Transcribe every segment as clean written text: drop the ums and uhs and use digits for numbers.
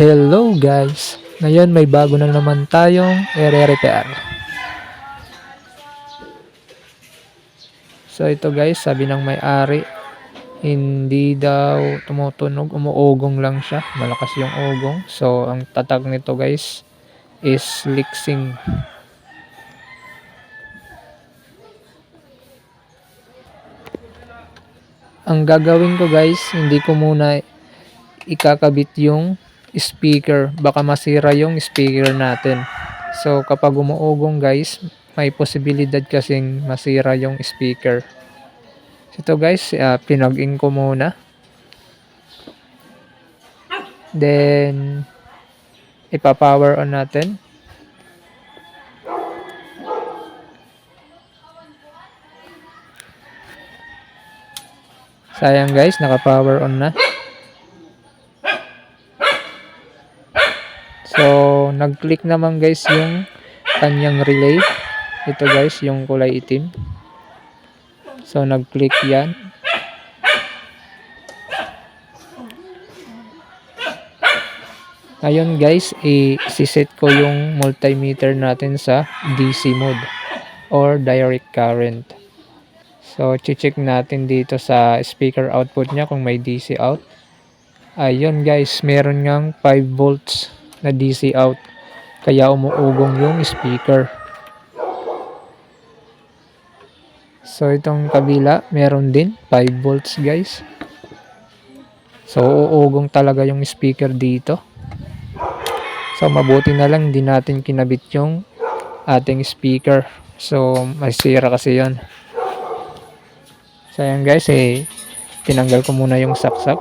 Hello guys! Ngayon may bago na naman tayong i-repair. So ito guys, sabi ng may-ari, hindi daw tumutunog, umuugong lang siya. Malakas yung ugong. So ang tatag nito guys is Lixing. Ang gagawin ko guys, hindi ko muna ikakabit yung speaker, baka masira yung speaker natin. So kapag umuugong guys, may posibilidad kasing masira yung speaker. Ito guys, pinag-in ko muna, then ipa-power on natin. Sayang guys, naka-power on na. So, nag-click naman guys yung kanyang relay. Ito guys, yung kulay itim. So, nag-click yan. Ngayon guys, i-set ko yung multimeter natin sa DC mode or direct current. So, check natin dito sa speaker output niya kung may DC out. Ayun guys, meron ngang 5 volts na DC out. Kaya umuugong yung speaker. So, itong kabila, meron din 5 volts guys. So, uugong talaga yung speaker dito. So, mabuti na lang di natin kinabit yung ating speaker. So, masira kasi yon. So, ayan guys, tinanggal ko muna yung saksak.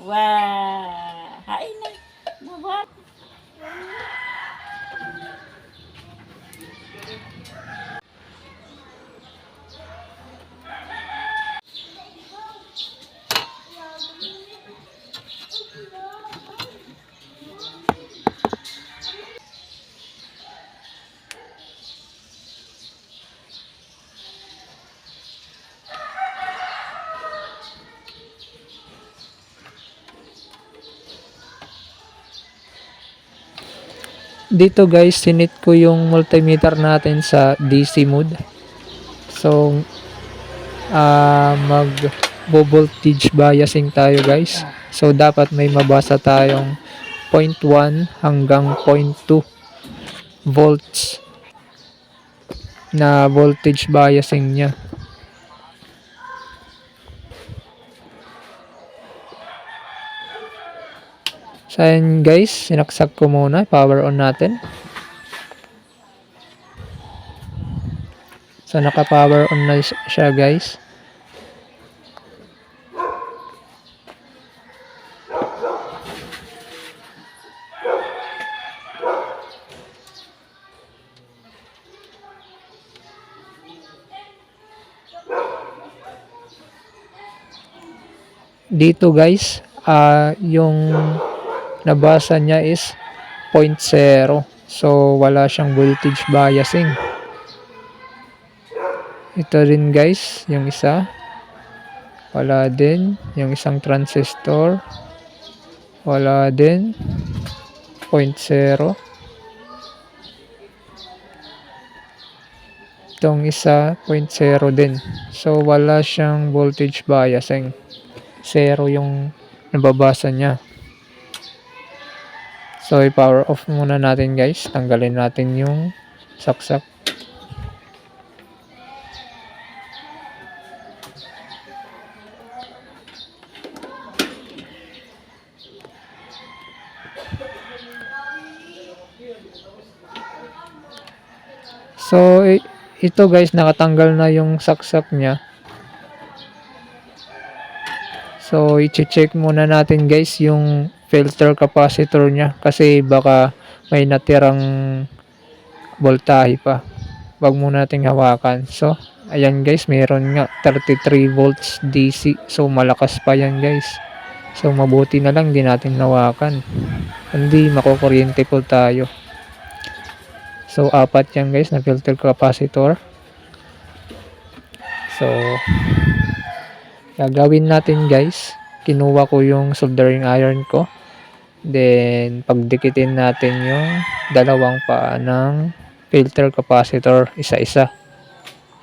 Wah, hai na. Mabuhat. Dito guys, sinit ko yung multimeter natin sa DC mode. So, mag-voltage biasing tayo guys. So, dapat may mabasa tayong 0.1 hanggang 0.2 volts na voltage biasing niya. So, ayan guys, sinaksak ko muna. Power on natin. So, naka-power on na siya guys. Dito guys, yung nabasa niya is 0.0. So, wala siyang voltage biasing. Ito rin guys, yung isa. Wala din. Yung isang transistor. Wala din. 0.0. Itong isa 0.0 din. So wala siyang voltage biasing. 0 yung nababasa niya. So i-power off muna natin guys. Tanggalin natin yung saksak. So ito guys, nakatanggal na yung saksak niya. So i-check muna natin guys yung filter capacitor niya kasi baka may natirang voltahe pa. Wag muna nating hawakan. So ayan guys, meron nga 33 volts DC. So malakas pa yan guys. So mabuti na lang di natin hawakan. Hindi makukuryente po tayo. So apat yan guys na filter capacitor. So gagawin natin guys, kinuha ko yung soldering iron ko. Then pagdikitin natin yung dalawang paa ng filter capacitor isa-isa.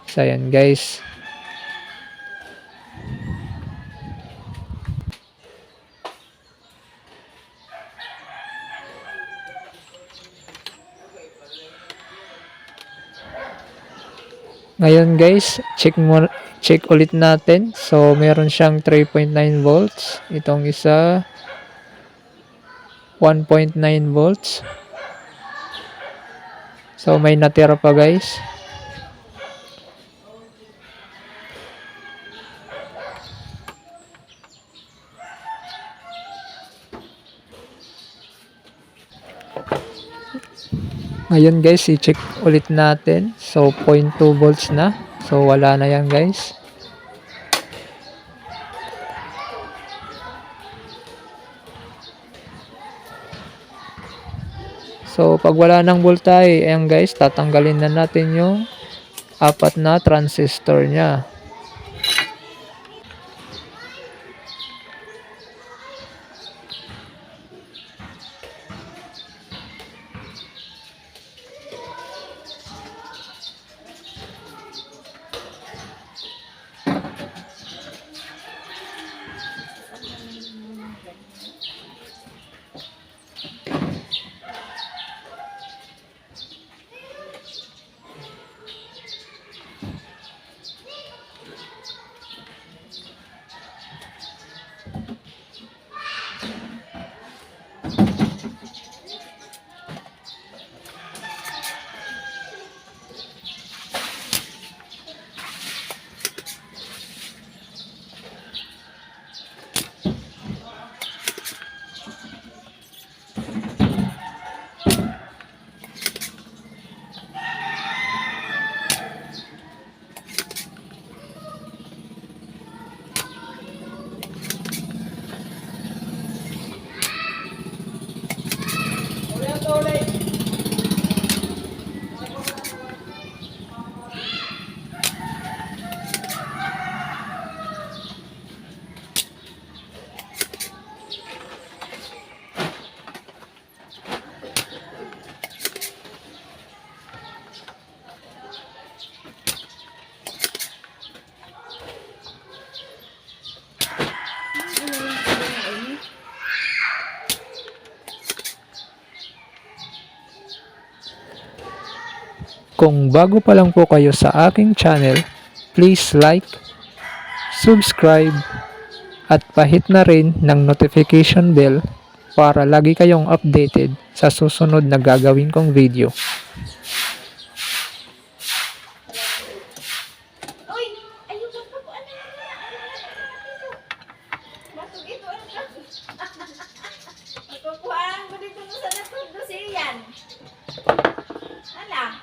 So ayan guys. Ngayon guys, check ulit natin. So meron siyang 3.9 volts. Itong isa 1.9 volts. So may natira pa guys. Ngayon guys, i-check ulit natin. So 0.2 volts na. So wala na yan guys. So pag wala ng voltahe, ayan guys, tatanggalin na natin yung apat na transistor niya. Kung bago pa lang po kayo sa aking channel, please like, subscribe, at pahit na rin ng notification bell para lagi kayong updated sa susunod na gagawin kong video. Uy! Ayun ba po? Ano yun? Basog ito. Magkukuhaan mo dito sa natuldo siyan. Ala?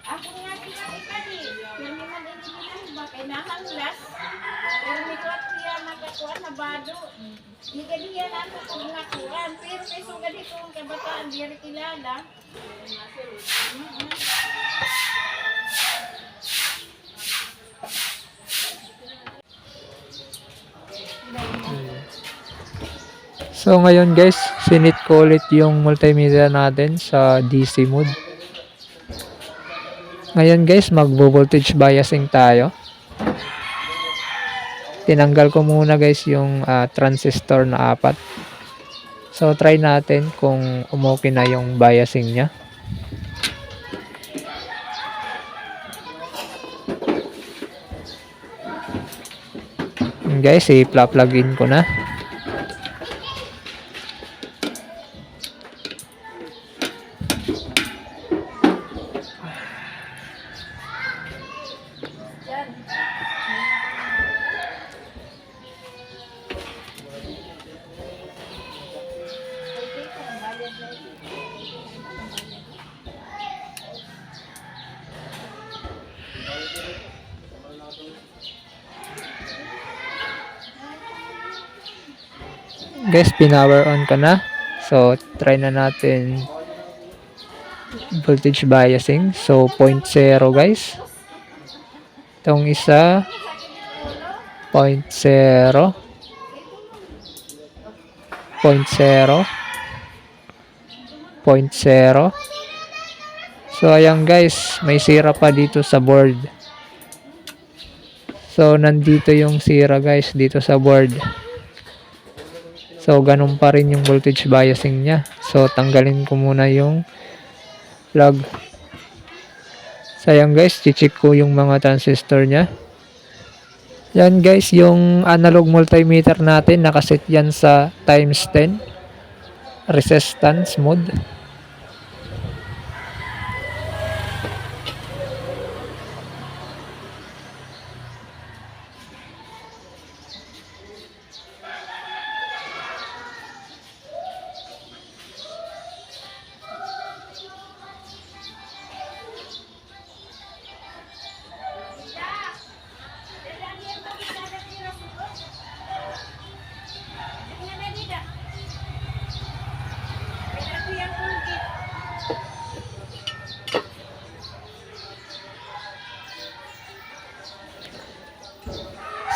Ako nga kita di. Yan naman inigilan ba? Kaya nahanglas. Pero may kuat siya nagkakuan na bado. Hindi ka diya na ako kung nakuan. Pero may suga dito ang kabataan. Di rin kilala. So ngayon guys, sinit ko ulit yung multimeter natin sa DC mode. Ngayon guys, magvo-voltage biasing tayo. Tinanggal ko muna guys yung transistor na 4. So try natin kung umokay na yung biasing niya. Guys, i-plug in ko na. Guys, pinower on ka na. So, try na natin voltage biasing. So, 0.0 guys. Itong isa, 0.0. 0.0. 0.0. So, ayan guys, may sira pa dito sa board. So, nandito yung sira guys dito sa board. So, ganun pa rin yung voltage biasing niya. So, tanggalin ko muna yung plug. So, ayan guys, check ko yung mga transistor niya. Yan guys, yung analog multimeter natin, nakaset yan sa times 10 resistance mode.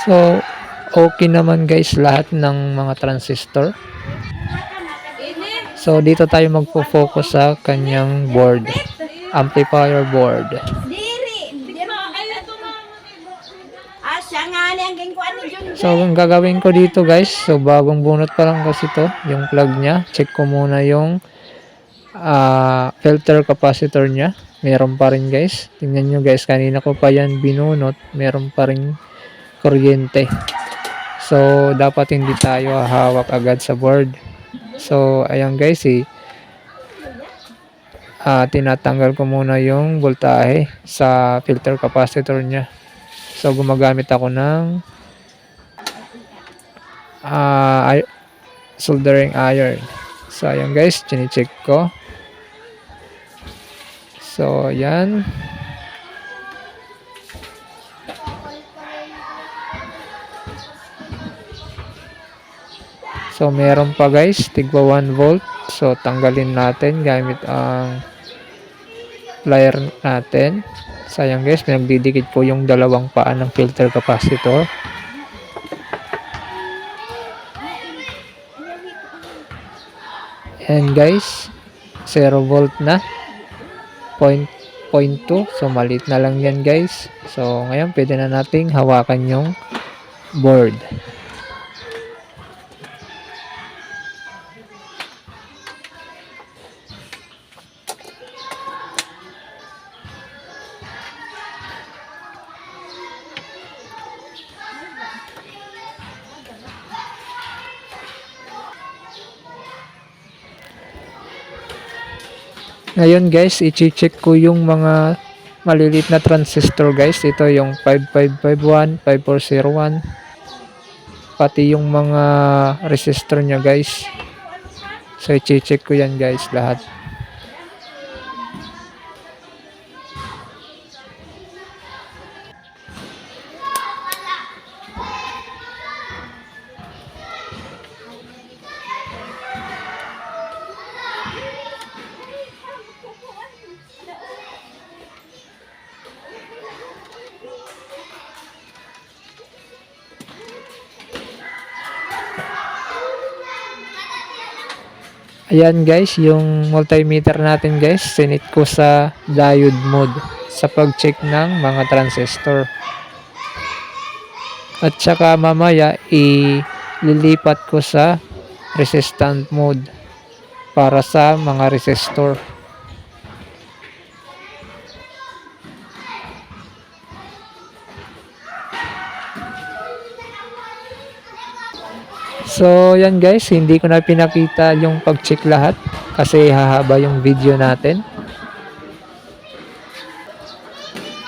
So, okay naman guys lahat ng mga transistor. So, dito tayo magpo-focus sa kanyang board. Amplifier board. So, ang gagawin ko dito guys, so bagong bunot pa lang kasi to, yung plug niya. Check ko muna yung filter capacitor niya. Meron pa rin guys. Tingnan nyo guys, kanina ko pa yan binunot. Meron pa rin kuryente. So, dapat hindi tayo hawak agad sa board. So, ayan guys, tinatanggal ko muna yung voltahe sa filter capacitor niya. So, gumagamit ako ng soldering iron. So, ayan guys, chine-check ko. So, ayan. So, meron pa guys, tigwa 1 volt. So, tanggalin natin gamit ang plier natin. Sayang guys, nagdidikit po yung dalawang paa ng filter capacitor. And guys, 0 volt na. 0.2. So, maliit na lang yan guys. So, ngayon, pwede na nating hawakan yung board. Ngayon guys, i-check ko yung mga maliliit na transistor guys. Ito yung 5551, 5401. Pati yung mga resistor nya guys. So, i-check ko yan guys lahat. Ayan guys, yung multimeter natin guys, sinit ko sa diode mode sa pag-check ng mga transistor. At saka mamaya ililipat ko sa resistant mode para sa mga resistor. So yan guys, hindi ko na pinakita yung pag-check lahat kasi hahaba yung video natin.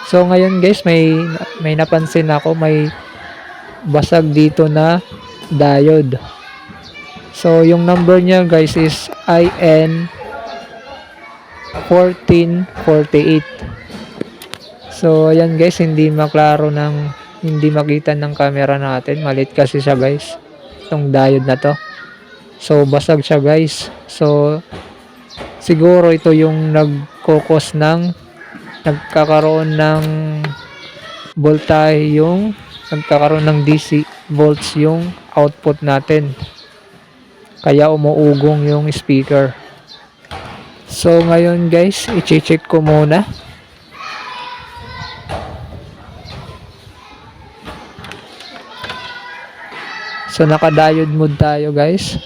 So ngayon guys, may napansin ako, may basag dito na diode. So yung number niya guys is IN 1448. So ayan guys, hindi makita ng camera natin. Maliit kasi siya guys, itong diode na to. So basag siya guys. So siguro ito yung nagkakaroon ng voltage, yung nagkakaroon ng DC volts yung output natin. Kaya umuugong yung speaker. So ngayon guys, i-check ko muna. So naka-diode mode tayo guys.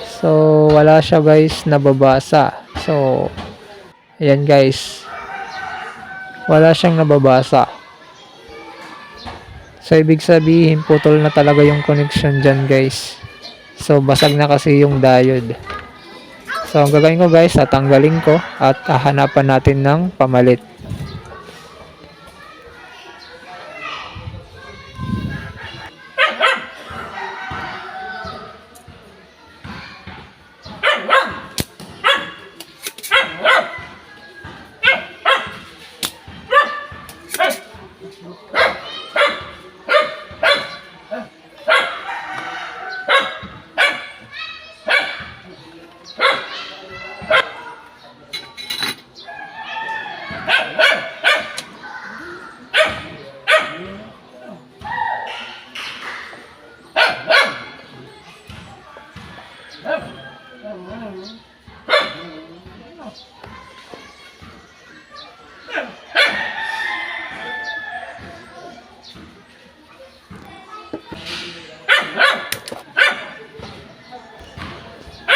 So wala siya guys nababasa. So ayan guys, wala siyang nababasa. So ibig sabihin putol na talaga yung connection dyan guys. So basag na kasi yung diode. So ang gagawin ko guys, tatanggalin ko at hahanapan natin ng pamalit.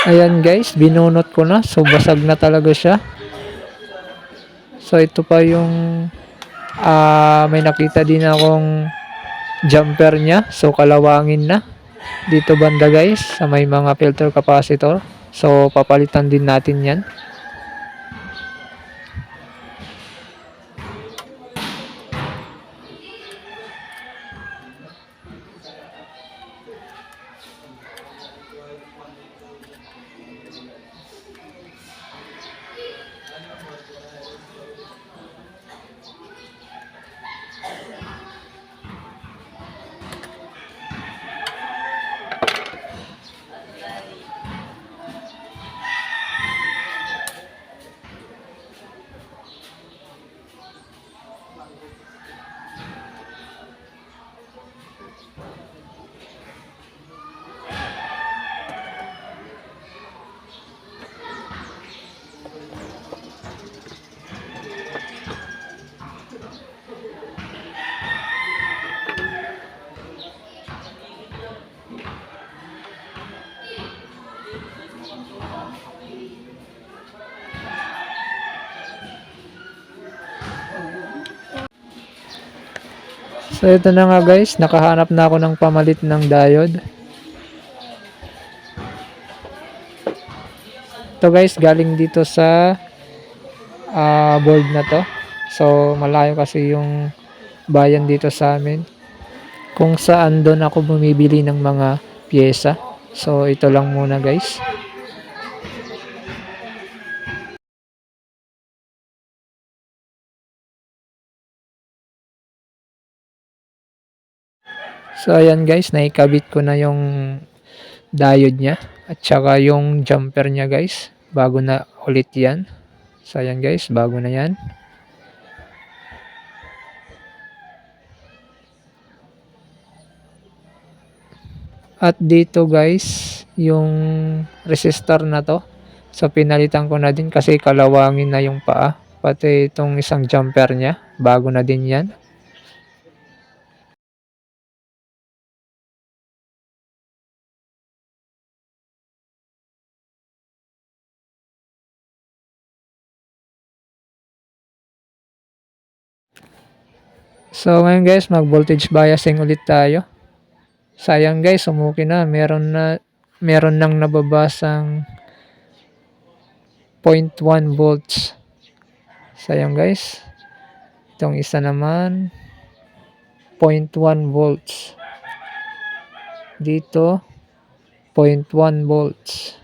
Ayan guys, binunot ko na. So basag na talaga siya. So ito pa yung may nakita din akong jumper niya. So kalawangin na. Dito banda guys, sa may mga filter capacitor. So papalitan din natin yan. So ito na nga guys, nakahanap na ako ng pamalit ng diode. Ito guys, galing dito sa board na to. So malayo kasi yung bayan dito sa amin, kung saan doon ako bumibili ng mga pyesa. So ito lang muna guys. So ayan guys, naikabit ko na yung diode niya at saka yung jumper niya guys. Bago na ulit yan. So ayan guys, bago na yan. At dito guys, yung resistor na to. So pinalitan ko na din kasi kalawangin na yung paa. Pati itong isang jumper niya, bago na din yan. So ngayon guys, mag voltage biasing ulit tayo. Sayang guys, sumuki na. Meron nang nababasang 0.1 volts. Sayang guys. Itong isa naman 0.1 volts. Dito 0.1 volts.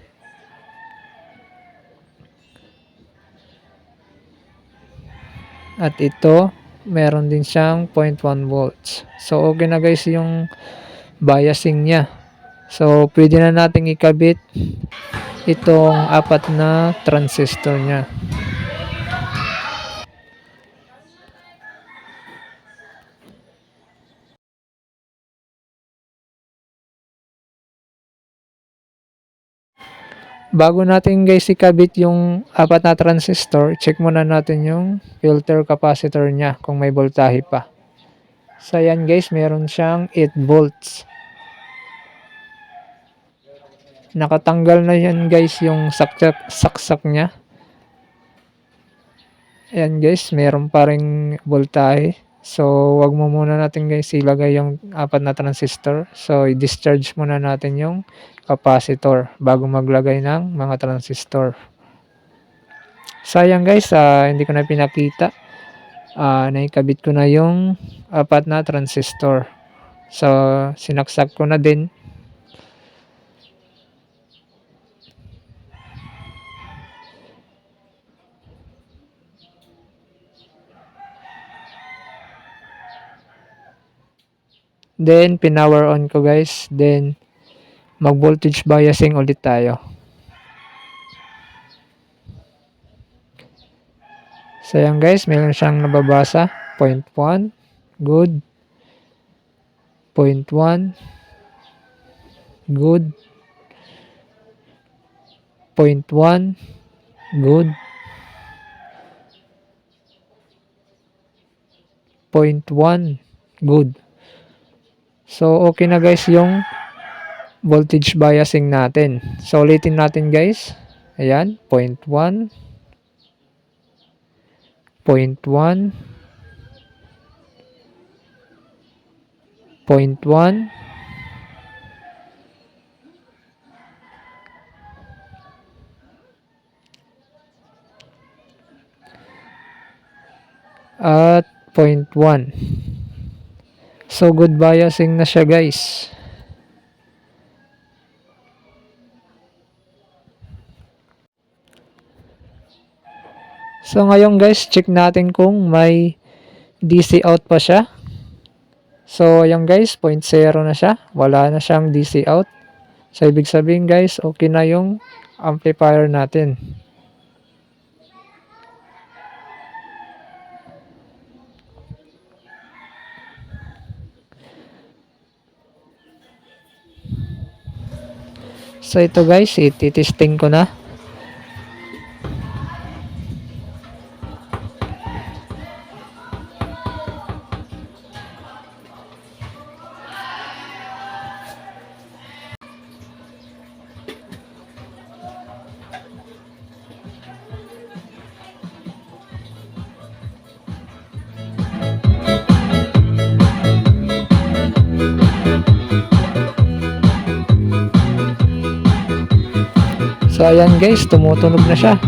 At ito, meron din siyang 0.1 volts. So okay na guys yung biasing niya. So pwede na nating ikabit itong apat na transistor niya. Bago natin guys ikabit yung apat na transistor, check muna natin yung filter capacitor niya kung may voltahe pa. So yan guys, meron siyang 8 volts. Nakatanggal na yan guys yung saksak niya. Ayan guys, meron pa ring voltahe. So wag mo muna natin guys ilagay yung apat na transistor. So i-discharge muna natin yung capacitor bago maglagay ng mga transistor. Sayang guys, hindi ko na pinakita. Naikabit ko na yung apat na transistor. So sinaksak ko na din. Then pinower on ko guys. Then mag voltage biasing ulit tayo. So yan guys, meron siyang nababasa 0.1, good, 0.1, good, 0.1, good, 0.1, good. So okay na guys yung voltage biasing natin. So ulitin natin guys. Ayan, 0.1, 0.1, 0.1, at 0.1. So good biasing na siya guys. So ngayon guys, check natin kung may DC out pa siya. So ayan guys, 0.0 na siya. Wala na siyang DC out. So ibig sabihin guys, okay na yung amplifier natin. So ito guys, ititesting ko na. So ayan guys, tumutunog na siya.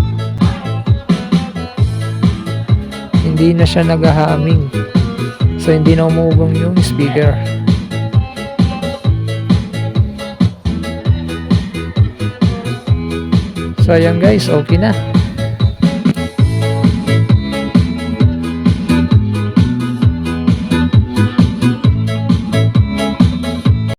Hindi na siya nag-humming. So hindi na umugong yung speaker. So ayan guys, okay na.